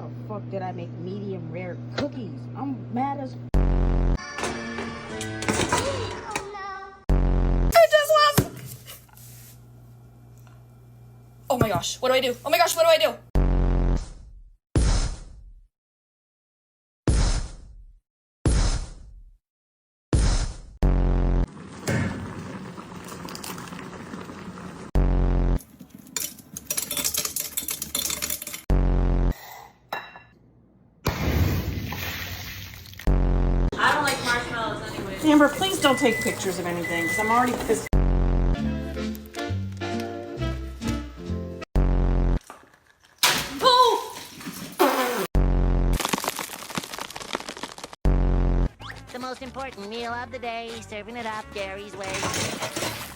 the fuck did I make medium rare cookies? I'm mad as It just was. Oh my gosh, what do I do? Oh my gosh, what do I do? I don't like marshmallows anyway. Amber, please don't take pictures of anything because I'm already pissed. The most important meal of the day, serving it up Gary's way.